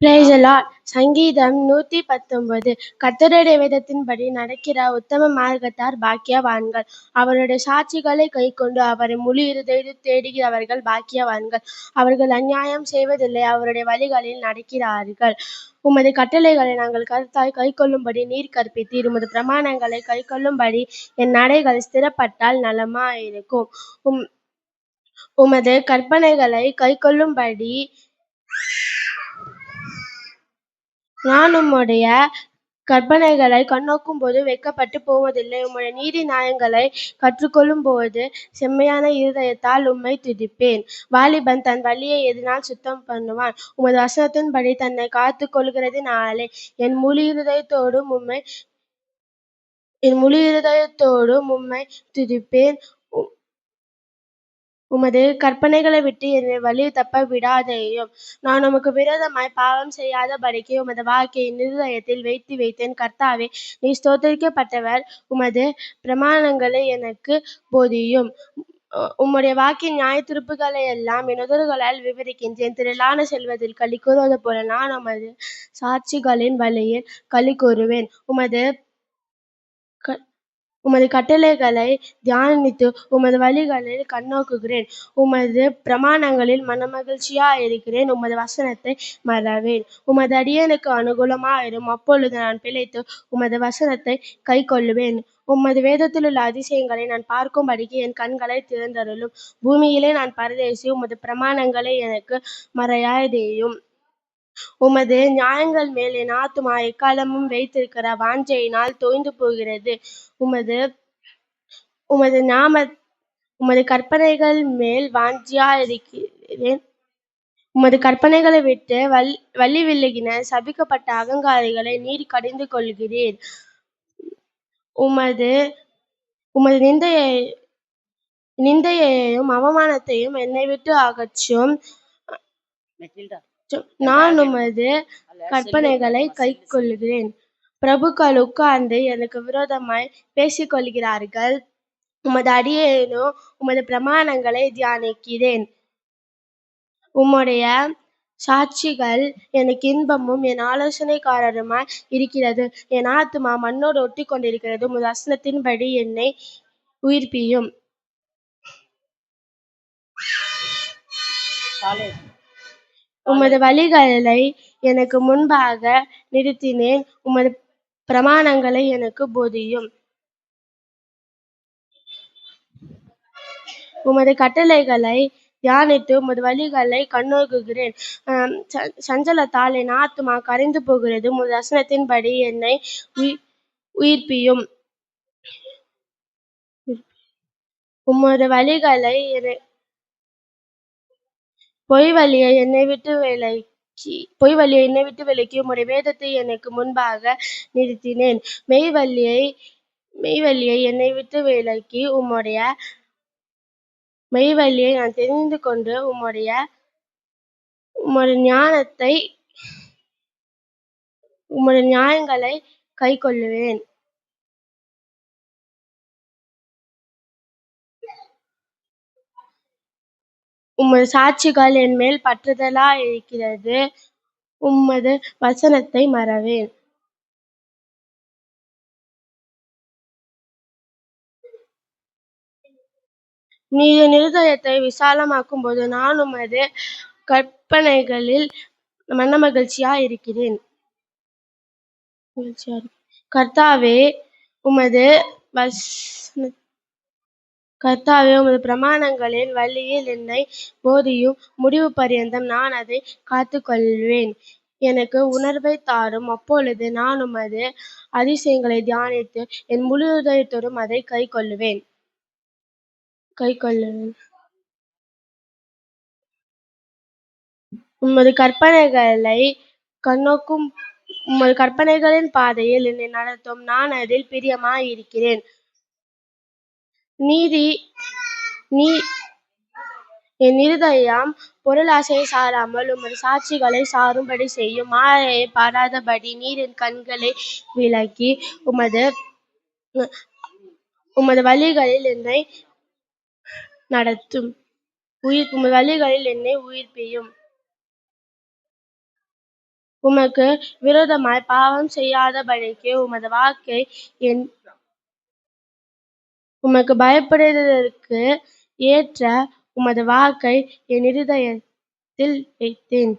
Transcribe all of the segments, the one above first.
Praise the Lord. சங்கீதம் 119. கர்த்தருடைய வேதத்தின்படி நடக்கிற உத்தம மார்க்கத்தார் பாக்கியவான்கள். அவருடைய சாட்சிகளை கைக்கொண்டு அவரை முழு இருதயத்தோடு தேடுகிறவர்கள் பாக்கியவான்கள். அவர்கள் அநியாயம் செய்வதில்லை, அவருடைய வழிகளில் நடக்கிறார்கள். உமது கட்டளைகளை நாங்கள் கருத்தாய் கைக்கொள்ளும்படி நீர் கற்பித்தீர். உமது பிரமாணங்களை கைக்கொள்ளும்படி என் நடைகள் ஸ்திரப்பட்டால் நலமாயிருக்கும். உமது கற்பனைகளை கைக்கொள்ளும்படி நான் உம்முடைய கற்பனைகளை கண்ணோக்கும்போது வெட்கப்பட்டுப் போவதில்லை. உம்முடைய நீதி நியாயங்களைக் கற்றுக்கொள்ளும்போது செம்மையான இருதயத்தால் உம்மைத் துதிப்பேன். வாலிபன் தன் வழியை எதனால் சுத்தம் பண்ணுவான்? உமது வசனத்தின்படி தன்னைக் காத்துக் கொள்கிறதினாலே. என் முழு இருதயத்தோடும் உம்மைத் துதிப்பேன். உமது கற்பனைகளை விட்டு என்னை வழி தப்ப விடாதேயும். நான் உமக்கு விரோதமாய்ப் பாவம் செய்யாதபடிக்கு உமது வாக்கை என் இருதயத்தில் வைத்தேன். கர்த்தாவே, நீர் ஸ்தோத்திரிக்கப்பட்டவர். உமது பிரமாணங்களை எனக்குப் போதியும். உம்முடைய வாக்கின் நியாயத்தீர்ப்புகளையெல்லாம் என் உதடுகளால் விவரிக்கின்றேன். திரளான செல்வத்தில் களிகூறுவது போல நான் உமது சாட்சிகளின் வழியில் களிகூருவேன். உமது கட்டளைகளைத் தியானித்து உமது வழிகளில் கண்ணோக்குகிறேன். உமது பிரமாணங்களில் மனமகிழ்ச்சியாயிருக்கிறேன். உமது வசனத்தை மறவேன். உமது அடியேனுக்கு அனுகூலமாயிரும். அப்பொழுது நான் பிழைத்து உமது வசனத்தைக் கைக்கொள்ளுவேன். உமது வேதத்திலுள்ள அதிசயங்களை நான் பார்க்கும்படிக்கு என் கண்களைத் திறந்தருளும். பூமியிலே நான் பரதேசி. உமது பிரமாணங்களை எனக்கு மறையாதேயும். உமது நியாயங்கள் மேல் என் ஆத்துமா எக்காலமும் வைத்திருக்கிற வாஞ்சையினால் தோய்ந்து போகிறது. உமது கற்பனைகள் மேல் வாஞ்சையாயிருக்கிறேன். உமது கற்பனைகளை விட்டு வழி விலகின சபிக்கப்பட்ட அகங்காரிகளை நீர் கடிந்து கொள்கிறீர். உமது நிந்தையையும் அவமானத்தையும் என்னைவிட்டு அகற்றும். நான் உமது கற்பனைகளைக் கைக்கொள்ளுகிறேன். பிரபுக்கள் உட்கார்ந்து எனக்கு விரோதமாய்ப் பேசிக்கொள்கிறார்கள். உமது அடியேனோ உமது பிரமாணங்களைத் தியானிக்கிறேன். உம்முடைய சாட்சிகள் எனக்கு இன்பமும் என் ஆலோசனைக்காரருமாய் இருக்கிறது. என் ஆத்துமா மண்ணோடு ஒட்டிக்கொண்டிருக்கிறது. உமது வசனத்தின்படி என்னை உயிர்ப்பியும். உமது வழிகளை எனக்கு முன்பாக நிறுத்தினேன். உமது பிரமாணங்களை எனக்குப் போதியும். உமது கட்டளைகளைத் தியானித்து உமது வழிகளைக் கண்ணோக்குகிறேன். சஞ்சலத்தால் என் ஆத்துமா கரைந்து போகிறது. உமது வசனத்தின்படி என்னை உயிர்ப்பியும். உமது வழிகளை பொய் வழியை என்னை விட்டு விலக்கி உம்முடைய வேதத்தை எனக்கு முன்பாக நிறுத்தினேன். மெய் வழியை என்னை விட்டு விலக்கி உம்முடைய மெய்வழியை நான் தெரிந்து கொண்டு உம்முடைய நியாயங்களைக் கைக்கொள்ளுவேன். உமது சாட்சிகள் என்மேல் பற்றுதலாயிருக்கிறது. உமது வசனத்தை மறவேன். நீர் என் இருதயத்தை விசாலமாக்கும்போது நான் உமது கற்பனைகளில் மனமகிழ்ச்சியாயிருக்கிறேன். கர்த்தாவே, உமது பிரமாணங்களின் வழியில் என்னைப் போதியும். முடிவு பரியந்தம் நான் அதைக் காத்துக்கொள்வேன். எனக்கு உணர்வைத் தாரும். அப்பொழுது நான் உமது அதிசயங்களைத் தியானித்து என் முழு இருதயத்தோடும் அதைக் கைக்கொள்ளுவேன். உமது கற்பனைகளைக் கண்ணோக்கும். உமது கற்பனைகளின் பாதையில் என்னை நடத்தும். நான் அதில் பிரியமாயிருக்கிறேன். என் இருதயம் பொருளாசையைச் சாராமல் உமது சாட்சிகளைச் சாரும்படி செய்யும். மாயையைப் பாராதபடி நீர் என் கண்களை விலக்கி உமது வழிகளில் என்னை நடத்தும். உமது வழிகளில் என்னை உயிர்ப்பியும். உமக்கு விரோதமாய் பாவம் செய்யாதபடிக்கு உமக்கு பயப்படுவதற்கு ஏற்ற உமது வாக்கை என் இருதயத்தில் வைத்தேன்.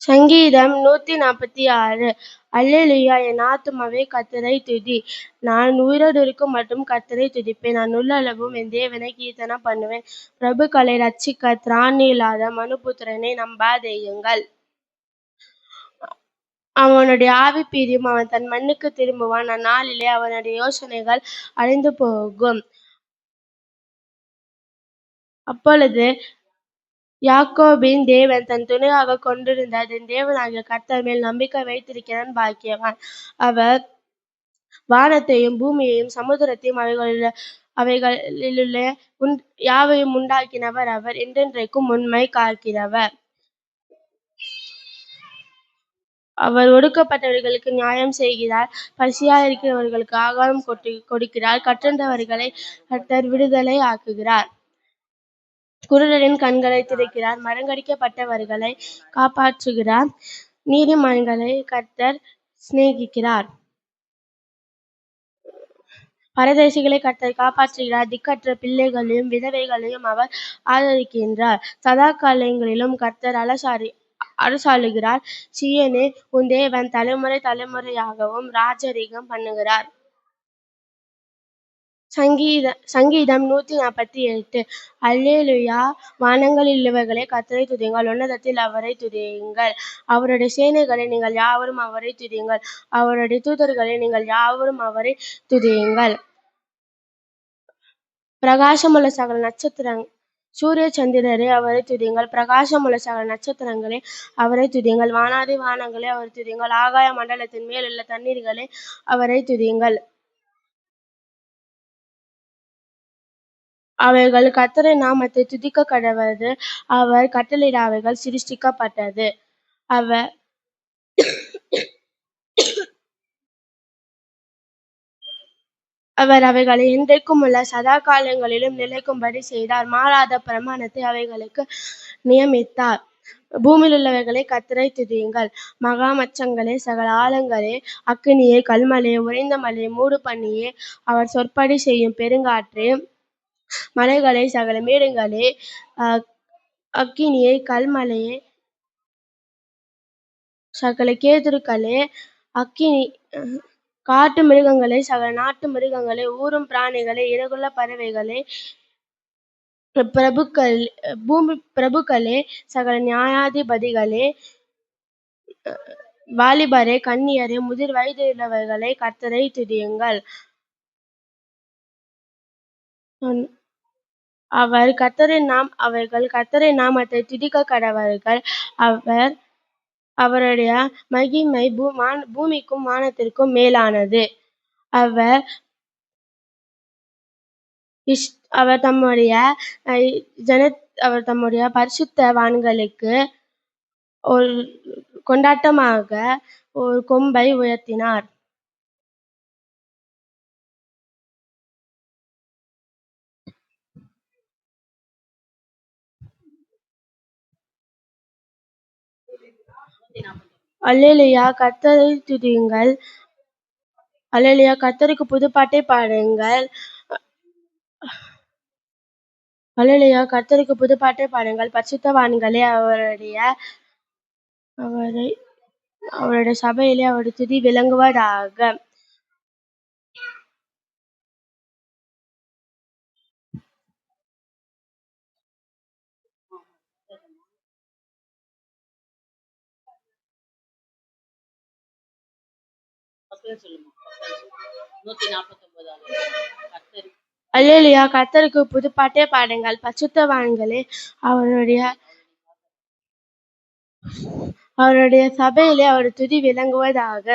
சங்கீதம் 146. அல்லேலூயா. என் ஆத்துமாவே கர்த்தரை துதி. நான் உயிரோடிருக்கும் மட்டும் கர்த்தரை துதிப்பேன். நான் உள்ளளவும் என் தேவனை கீர்த்தனம் பண்ணுவேன். பிரபுக்களை இரட்சிக்க திராணி இல்லாத மனுபுத்திரனை நம்பாதேயுங்கள். அவனுடைய ஆவி பிரியும். அவன் தன் மண்ணுக்குத் திரும்புவான். அந்நாளிலே அவனுடைய யோசனைகள் அழிந்து போகும். அப்பொழுது யாக்கோபின் தேவன் தன் துணையாகக் கொண்டிருந்த தன் தேவனாகிய கர்த்தர் மேல் நம்பிக்கை வைத்திருக்கிறவன் பாக்கியவான். அவர் வானத்தையும் பூமியையும் சமுத்திரத்தையும் அவைகளிலுள்ள யாவையும் உண்டாக்கினவர். அவர் என்றென்றைக்கும் உண்மை காக்கிறவர். அவர் ஒடுக்கப்பட்டவர்களுக்கு நியாயம் செய்கிறார். பசியாயிருக்கிறவர்களுக்கு ஆகாரம் கொடுக்கிறார். கட்டுண்டவர்களை கர்த்தர் விடுதலை ஆக்குகிறார். குருடரின் கண்களைத் திறக்கிறார். மடங்கடிக்கப்பட்டவர்களை காப்பாற்றுகிறார். நீதிமான்களை கர்த்தர் சிநேகிக்கிறார். பரதேசிகளை கர்த்தர் காப்பாற்றுகிறார். திக்கற்ற பிள்ளைகளையும் விதவைகளையும் அவர் ஆதரிக்கின்றார். சதா காலங்களிலும் கர்த்தர் அரசாளுகிறார். சீயோனே, உன் தேவன் தலைமுறை தலைமுறையாகவும் ராஜரிகம் பண்ணுகிறார். சங்கீதம் 148. அல்லேலூயா. வானங்களிலுள்ளவைகளே கர்த்தரைத் துதியுங்கள். உன்னதத்தில் அவரைத் துதியுங்கள். அவருடைய சேனைகளே, நீங்கள் யாவரும் அவரைத் துதியுங்கள். அவருடைய தூதர்களே, நீங்கள் யாவரும் அவரைத் துதியுங்கள். பிரகாசமுள்ள சகல சூரிய சந்திரரே, அவரைத் துதியுங்கள். பிரகாசமுள்ள சகல நட்சத்திரங்களே, அவரைத் துதியுங்கள். வானாதி வானங்களே, அவரைத் துதியுங்கள். ஆகாய மண்டலத்தின் மேலுள்ள தண்ணீர்களே, அவரைத் துதியுங்கள். அவைகள் கர்த்தரின் நாமத்தைத் துதிக்கக் கடவது. அவர் கட்டளையிட அவைகள் சிருஷ்டிக்கப்பட்டது. அவர் அவைகளை என்றைக்குமுள்ள சதா காலங்களிலும் நிலைக்கும்படி செய்தார். மாறாத பிரமாணத்தை அவைகளுக்கு நியமித்தார். பூமியிலுள்ளவைகளே, கர்த்தரைத் துதியுங்கள். மகாமச்சங்களே, சகல ஆழங்களே, அக்கினியே, கல்மழையே, உறைந்த மழையே, மூடு பனியே, அவர் சொற்படி செய்யும் பெருங்காற்றே, மலைகளே, சகல மேடுகளே, அக்கினியே, கல்மழையே, சகல கேதுருக்களே, காட்டு மிருகங்களே, சகல நாட்டு மிருகங்களே, ஊரும் பிராணிகளே, இறகுள்ள பறவைகளே, பிரபுக்களே, சகல நியாயாதிபதிகளே, வாலிபரே, கன்னியரே, முதிர் வயதுள்ளவர்களே, கர்த்தரைத் துதியுங்கள். அவர்கள் கர்த்தரின் நாமத்தைத் துதிக்கக் கடவர்கள். அவருடைய மகிமை பூமிக்கும் வானத்திற்கும் மேலானது. அவர் தம்முடைய பரிசுத்தவான்களுக்கு ஒரு கொண்டாட்டமாக ஒரு கொம்பை உயர்த்தினார். அல்லேலூயா. கர்த்தரைத் துதியுங்கள். அல்லேலூயா. கர்த்தருக்கு புதுப்பாட்டைப் பாடுங்கள். அல்லேலூயா. கர்த்தருக்கு புதுப்பாட்டைப் பாடுங்கள். பரிசுத்தவான்களே, அவருடைய சபையிலே அவருடைய துதி விளங்குவதாக. அல்லேலூயா. கர்த்தருக்கு புதுப்பாட்டைப் பாடுங்கள். பரிசுத்தவான்களே, அவருடைய சபையிலே அவருடைய துதி விளங்குவதாக.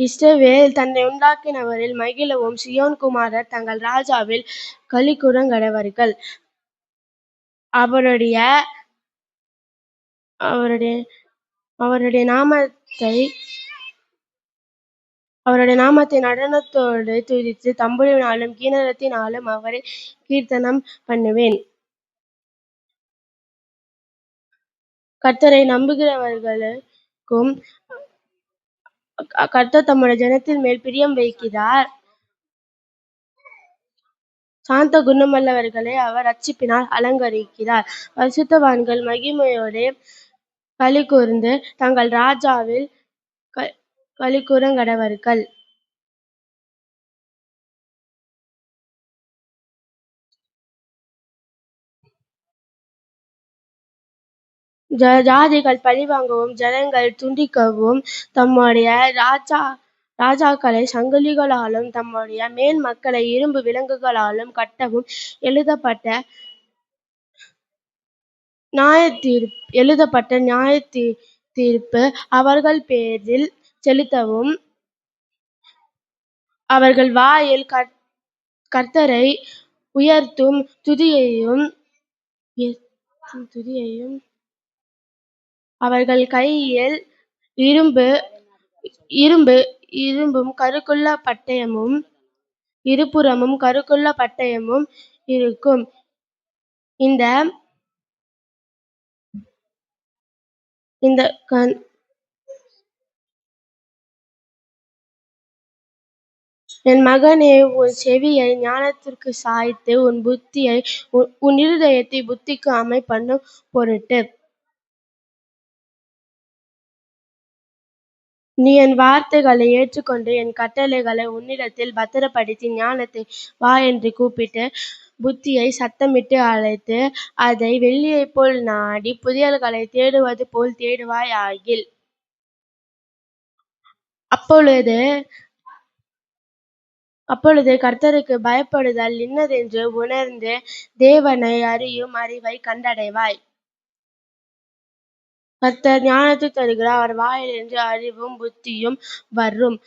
இஸ்ரவேல் தன்னை உண்டாக்கினவரில் மகிழவும், சீயோன் குமாரர் தங்கள் ராஜாவில் களிகூரக்கடவர்கள். அவருடைய நாமத்தை நடனத்தோடு துதித்து, தம்புரினாலும் கீன்னரத்தினாலும் அவரை கீர்த்தனம் பண்ணுவேன். கர்த்தரை நம்புகிறவர்களுக்கும் கர்த்தர் தம்முடைய ஜனத்தின் மேல் பிரியம் வைக்கிறார். சாந்த குணமுள்ளவர்களை அவர் இரட்சிப்பினால் அலங்கரிக்கிறார். பரிசுத்தவான்கள் மகிமையோடே களிகூர்ந்து தங்கள் ராஜாவில் களிகூரக்கடவர்கள். ஜாதிகள் பழிவாங்கவும் ஜனங்கள் துண்டிக்கவும் தம்முடைய ராஜாக்களைச் சங்கிலிகளாலும் தம்முடைய மேல் மக்களை இரும்பு விலங்குகளாலும் கட்டவும் எழுதப்பட்ட நியாயத்தீர்ப்பு அவர்கள் பேரில் செலுத்தவும் அவர்கள் வாயில் கர்த்தரை உயர்த்தும் துதியையும் அவர்கள் கையில் இரும்பும் கருக்குள்ள பட்டயமும் இருபுறமும் கருக்குள்ள பட்டயமும் இருக்கும். என் மகனே, உன் செவியை ஞானத்திற்குச் சாய்த்து உன் இருதயத்தைப் புத்திக்கு அமைபண்ணும் பொருட்டு நீ என் வார்த்தைகளை ஏற்றுக்கொண்டு என் கட்டளைகளை உன்னிடத்தில் பத்திரப்படுத்தி ஞானத்தை வா என்று கூப்பிட்டு புத்தியைச் சத்தமிட்டு அழைத்து அதை வெள்ளியைப்போல் நாடி புதையல்களைத் தேடுவது போல் தேடுவாயாகில் அப்பொழுது கர்த்தருக்குப் பயப்படுதல் இன்னதென்று உணர்ந்து தேவனை அறியும் அறிவைக் கண்டடைவாய். கர்த்தர் ஞானத்தைத் தருகிறார். அவர் வாயிலிருந்து அறிவும் புத்தியும் வரும்.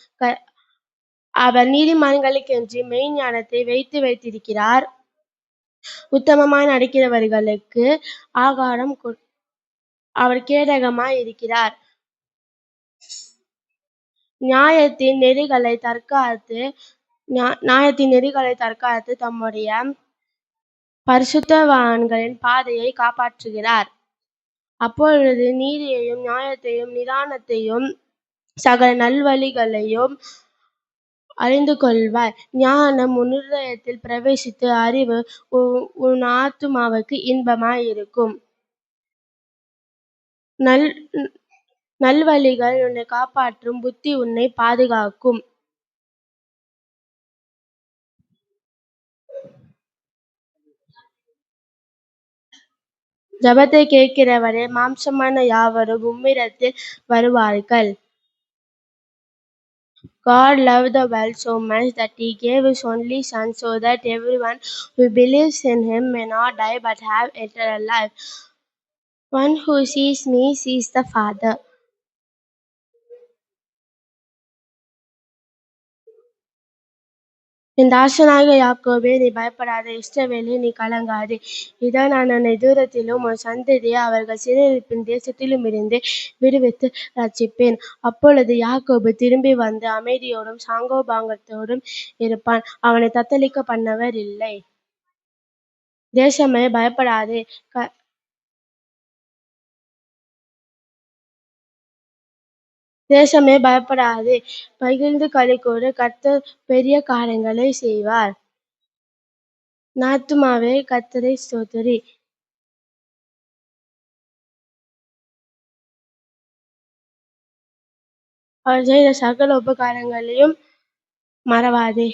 அவர் நீதிமான்களுக்கென்று மெய்ஞானத்தை வைத்திருக்கிறார். உத்தமமாய் நடக்கிறவர்களுக்கு ஆகாரம் அவர் கேடகமாய் இருக்கிறார். நியாயத்தின் நெறிகளைத் தற்காத்து தம்முடைய பரிசுத்தவான்களின் பாதையைக் காப்பாற்றுகிறார். அப்பொழுது நீதியையும் நியாயத்தையும் நிதானத்தையும் சகல நல்வழிகளையும் அறிந்து கொள்வாய். ஞானம் உன் இருதயத்தில் பிரவேசித்து அறிவு உன் ஆத்துமாவுக்கு இன்பமாயிருக்கும். நல்வழிகள் உன்னைக் காப்பாற்றும். புத்தி உன்னைப் பாதுகாக்கும். ஜெபத்தைக் கேட்கிறவரே, மாம்சமான யாவரும் உம்மிடத்தில் வருவார்கள். God loved the world so much that he gave his only Son, so that everyone who believes in him may not die but have eternal life. One who sees me sees the Father. என் தாசனாகிய யாக்கோபே, நீ பயப்படாதே. இஸ்ரவேலே, நீ கலங்காதே. இதோ, நான் உன்னை தூரத்திலும் உன் சந்ததியை அவர்கள் சிறையிருப்பின் தேசத்திலுமிருந்து விடுவித்து இரட்சிப்பேன். அப்பொழுது யாக்கோபு திரும்பி வந்து அமைதியோடும் சாங்கோபாங்கத்தோடும் இருப்பான். அவனைத் தத்தளிக்கப் பண்ணுவர் இல்லை. தேசமே, பயப்படாதே. தேசமே, பயப்படாதே. மகிழ்ந்து களிகூரு. கர்த்தர் பெரிய காரியங்களைச் செய்வார். என் ஆத்துமாவே, கர்த்தரை ஸ்தோத்திரி. அவர் செய்த சகல உபகாரங்களையும் மறவாதே.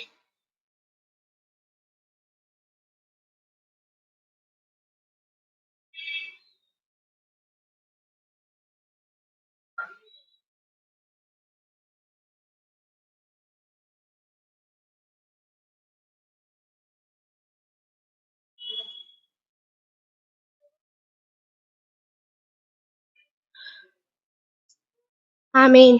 ஆமென்.